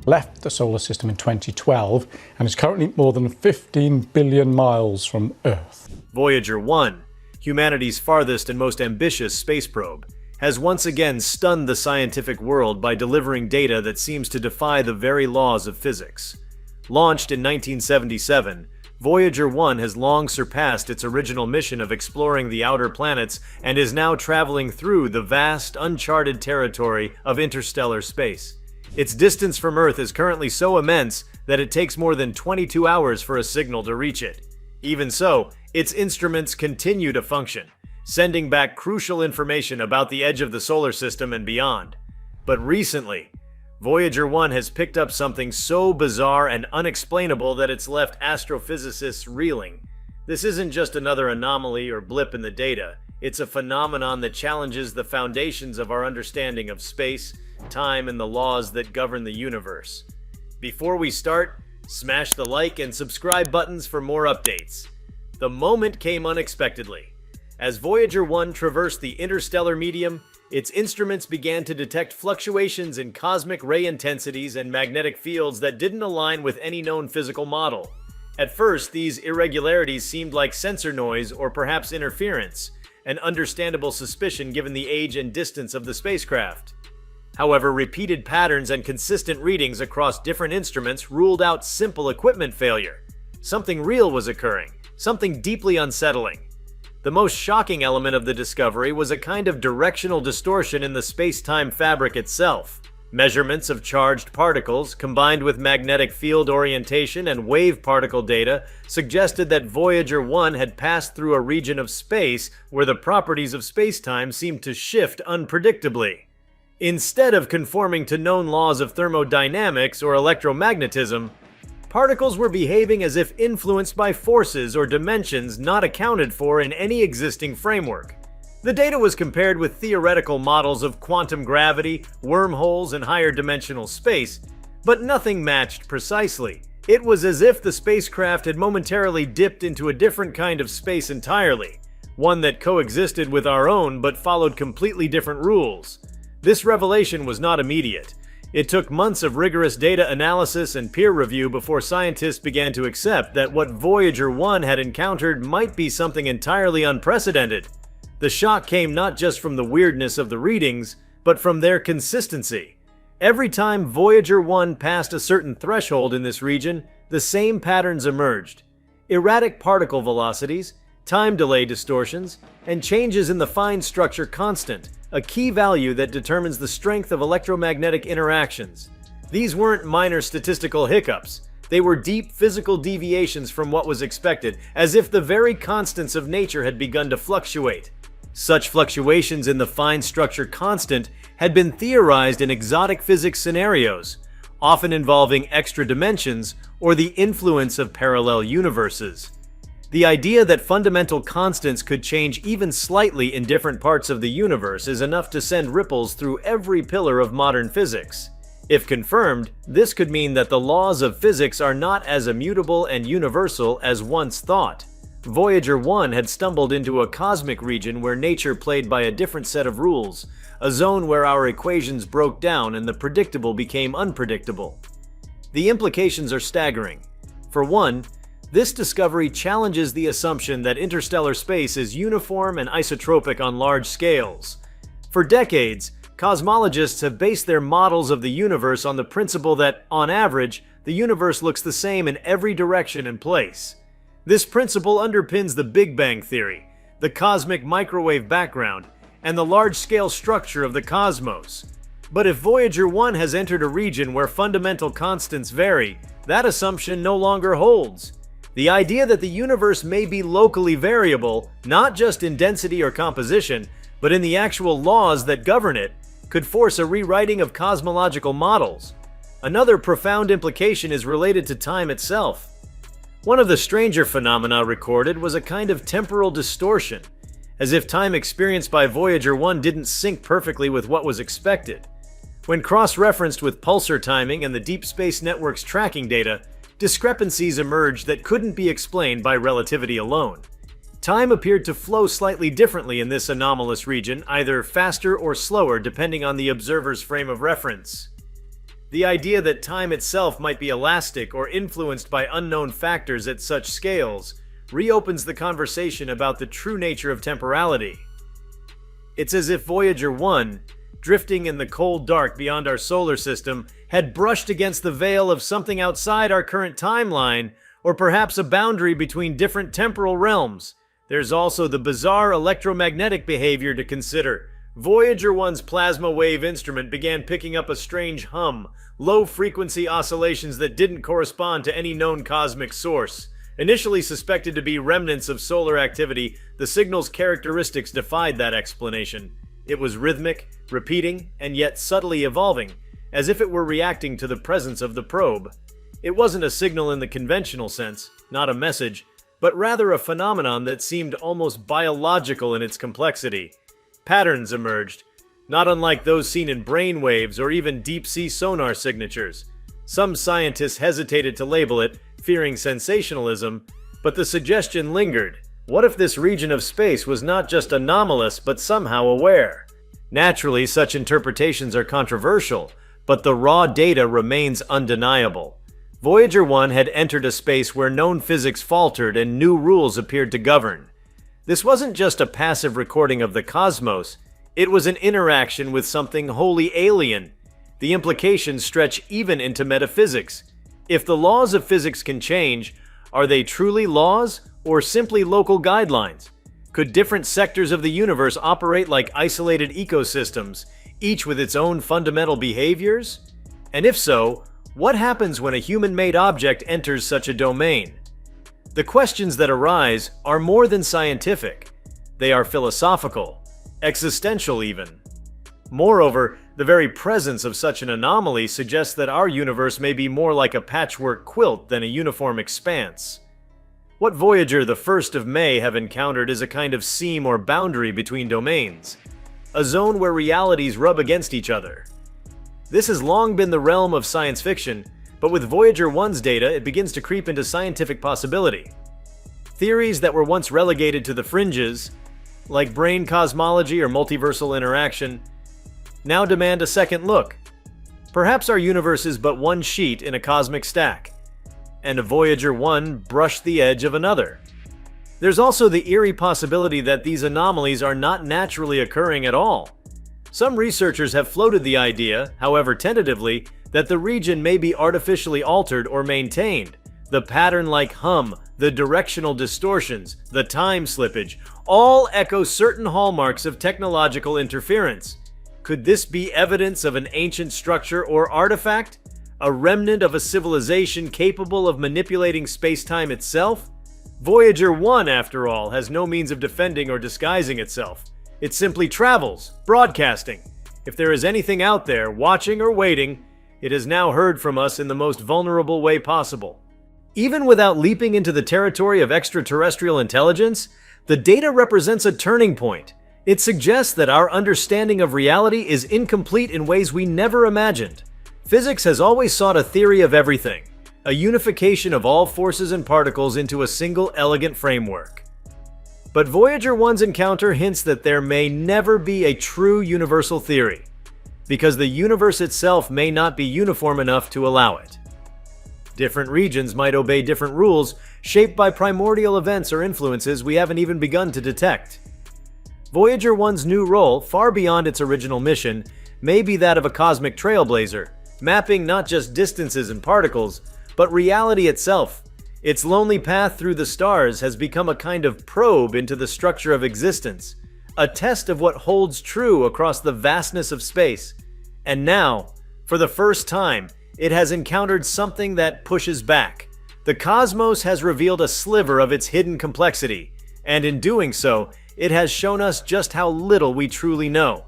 left the solar system in 2012 and is currently more than 15 billion miles from Earth. Voyager 1, humanity's farthest and most ambitious space probe, has once again stunned the scientific world by delivering data that seems to defy the very laws of physics. Launched in 1977, Voyager 1 has long surpassed its original mission of exploring the outer planets and is now traveling through the vast, uncharted territory of interstellar space. Its distance from Earth is currently so immense that it takes more than 22 hours for a signal to reach it. Even so, its instruments continue to function, sending back crucial information about the edge of the solar system and beyond. But recently, Voyager 1 has picked up something so bizarre and unexplainable that it's left astrophysicists reeling. This isn't just another anomaly or blip in the data. It's a phenomenon that challenges the foundations of our understanding of space, time, and the laws that govern the universe. Before we start, smash the like and subscribe buttons for more updates. The moment came unexpectedly. As Voyager 1 traversed the interstellar medium, its instruments began to detect fluctuations in cosmic ray intensities and magnetic fields that didn't align with any known physical model. At first, these irregularities seemed like sensor noise or perhaps interference, an understandable suspicion given the age and distance of the spacecraft. However, repeated patterns and consistent readings across different instruments ruled out simple equipment failure. Something real was occurring, something deeply unsettling. The most shocking element of the discovery was a kind of directional distortion in the space-time fabric itself. Measurements of charged particles, combined with magnetic field orientation and wave particle data, suggested that Voyager 1 had passed through a region of space where the properties of space-time seemed to shift unpredictably. Instead of conforming to known laws of thermodynamics or electromagnetism, particles were behaving as if influenced by forces or dimensions not accounted for in any existing framework. The data was compared with theoretical models of quantum gravity, wormholes, and higher dimensional space, but nothing matched precisely. It was as if the spacecraft had momentarily dipped into a different kind of space entirely, one that coexisted with our own but followed completely different rules. This revelation was not immediate. It took months of rigorous data analysis and peer review before scientists began to accept that what Voyager 1 had encountered might be something entirely unprecedented. The shock came not just from the weirdness of the readings, but from their consistency. Every time Voyager 1 passed a certain threshold in this region, the same patterns emerged. Erratic particle velocities, time delay distortions, and changes in the fine structure constant, a key value that determines the strength of electromagnetic interactions. These weren't minor statistical hiccups. They were deep physical deviations from what was expected, as if the very constants of nature had begun to fluctuate. Such fluctuations in the fine structure constant had been theorized in exotic physics scenarios, often involving extra dimensions or the influence of parallel universes. The idea that fundamental constants could change even slightly in different parts of the universe is enough to send ripples through every pillar of modern physics. If confirmed, this could mean that the laws of physics are not as immutable and universal as once thought. Voyager 1 had stumbled into a cosmic region where nature played by a different set of rules, a zone where our equations broke down and the predictable became unpredictable. The implications are staggering. For one, this discovery challenges the assumption that interstellar space is uniform and isotropic on large scales. For decades, cosmologists have based their models of the universe on the principle that, on average, the universe looks the same in every direction and place. This principle underpins the Big Bang theory, the cosmic microwave background, and the large-scale structure of the cosmos. But if Voyager 1 has entered a region where fundamental constants vary, that assumption no longer holds. The idea that the universe may be locally variable, not just in density or composition, but in the actual laws that govern it, could force a rewriting of cosmological models. Another profound implication is related to time itself. One of the stranger phenomena recorded was a kind of temporal distortion, as if time experienced by Voyager 1 didn't sync perfectly with what was expected. When cross-referenced with pulsar timing and the Deep Space Network's tracking data, discrepancies emerged that couldn't be explained by relativity alone. Time appeared to flow slightly differently in this anomalous region, either faster or slower depending on the observer's frame of reference. The idea that time itself might be elastic or influenced by unknown factors at such scales reopens the conversation about the true nature of temporality. It's as if Voyager 1, drifting in the cold dark beyond our solar system, had brushed against the veil of something outside our current timeline, or perhaps a boundary between different temporal realms. There's also the bizarre electromagnetic behavior to consider. Voyager 1's plasma wave instrument began picking up a strange hum, low-frequency oscillations that didn't correspond to any known cosmic source. Initially suspected to be remnants of solar activity, the signal's characteristics defied that explanation. It was rhythmic, repeating, and yet subtly evolving, as if it were reacting to the presence of the probe. It wasn't a signal in the conventional sense, not a message, but rather a phenomenon that seemed almost biological in its complexity. Patterns emerged, not unlike those seen in brain waves or even deep-sea sonar signatures. Some scientists hesitated to label it, fearing sensationalism, but the suggestion lingered. What if this region of space was not just anomalous, but somehow aware? Naturally, such interpretations are controversial, but the raw data remains undeniable. Voyager 1 had entered a space where known physics faltered and new rules appeared to govern. This wasn't just a passive recording of the cosmos, it was an interaction with something wholly alien. The implications stretch even into metaphysics. If the laws of physics can change, are they truly laws or simply local guidelines? Could different sectors of the universe operate like isolated ecosystems, each with its own fundamental behaviors? And if so, what happens when a human-made object enters such a domain? The questions that arise are more than scientific. They are philosophical, existential even. Moreover, the very presence of such an anomaly suggests that our universe may be more like a patchwork quilt than a uniform expanse. What Voyager the 1st of May have encountered is a kind of seam or boundary between domains, a zone where realities rub against each other. This has long been the realm of science fiction, but with Voyager 1's data, it begins to creep into scientific possibility. Theories that were once relegated to the fringes, like brain cosmology or multiversal interaction, now demand a second look. Perhaps our universe is but one sheet in a cosmic stack, and a Voyager 1 brushed the edge of another. There's also the eerie possibility that these anomalies are not naturally occurring at all. Some researchers have floated the idea, however tentatively, that the region may be artificially altered or maintained. The pattern-like hum, the directional distortions, the time slippage, all echo certain hallmarks of technological interference. Could this be evidence of an ancient structure or artifact? A remnant of a civilization capable of manipulating space-time itself? Voyager 1, after all, has no means of defending or disguising itself. It simply travels, broadcasting. If there is anything out there, watching or waiting, it has now heard from us in the most vulnerable way possible. Even without leaping into the territory of extraterrestrial intelligence, the data represents a turning point. It suggests that our understanding of reality is incomplete in ways we never imagined. Physics has always sought a theory of everything, a unification of all forces and particles into a single elegant framework. But Voyager 1's encounter hints that there may never be a true universal theory, because the universe itself may not be uniform enough to allow it. Different regions might obey different rules, shaped by primordial events or influences we haven't even begun to detect. Voyager 1's new role, far beyond its original mission, may be that of a cosmic trailblazer, mapping not just distances and particles, but reality itself. Its lonely path through the stars has become a kind of probe into the structure of existence, a test of what holds true across the vastness of space. And now, for the first time, it has encountered something that pushes back. The cosmos has revealed a sliver of its hidden complexity, and in doing so, it has shown us just how little we truly know.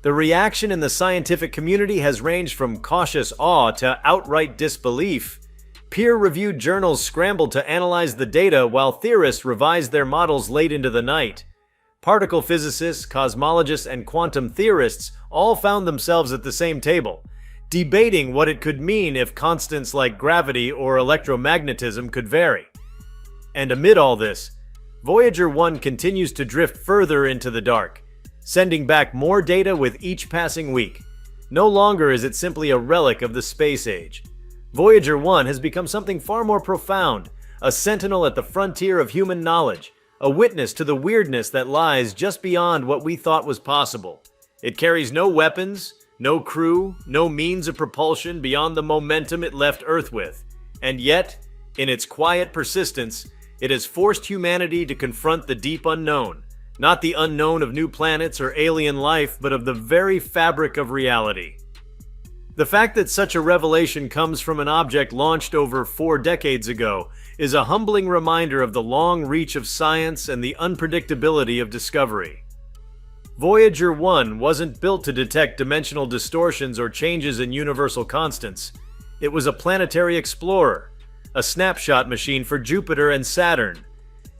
The reaction in the scientific community has ranged from cautious awe to outright disbelief. Peer-reviewed journals scrambled to analyze the data while theorists revised their models late into the night. Particle physicists, cosmologists, and quantum theorists all found themselves at the same table, debating what it could mean if constants like gravity or electromagnetism could vary. And amid all this, Voyager 1 continues to drift further into the dark, sending back more data with each passing week. No longer is it simply a relic of the space age. Voyager 1 has become something far more profound, a sentinel at the frontier of human knowledge, a witness to the weirdness that lies just beyond what we thought was possible. It carries no weapons, no crew, no means of propulsion beyond the momentum it left Earth with. And yet, in its quiet persistence, it has forced humanity to confront the deep unknown. Not the unknown of new planets or alien life, but of the very fabric of reality. The fact that such a revelation comes from an object launched over 4 decades ago is a humbling reminder of the long reach of science and the unpredictability of discovery. Voyager 1 wasn't built to detect dimensional distortions or changes in universal constants. It was a planetary explorer, a snapshot machine for Jupiter and Saturn.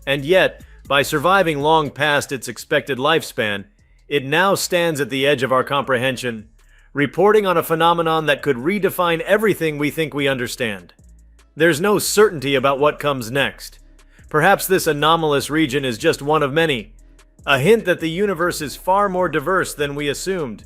And yet, by surviving long past its expected lifespan, it now stands at the edge of our comprehension, reporting on a phenomenon that could redefine everything we think we understand. There's no certainty about what comes next. Perhaps this anomalous region is just one of many, a hint that the universe is far more diverse than we assumed.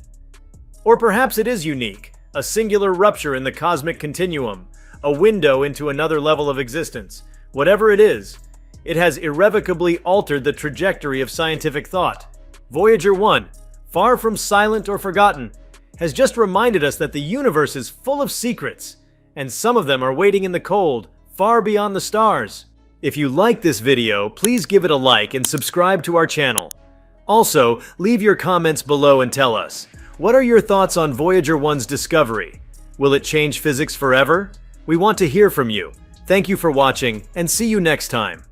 Or perhaps it is unique, a singular rupture in the cosmic continuum, a window into another level of existence. Whatever it is, it has irrevocably altered the trajectory of scientific thought. Voyager 1, far from silent or forgotten, has just reminded us that the universe is full of secrets, and some of them are waiting in the cold, far beyond the stars. If you like this video, please give it a like and subscribe to our channel. Also, leave your comments below and tell us, what are your thoughts on Voyager 1's discovery? Will it change physics forever? We want to hear from you. Thank you for watching, and see you next time.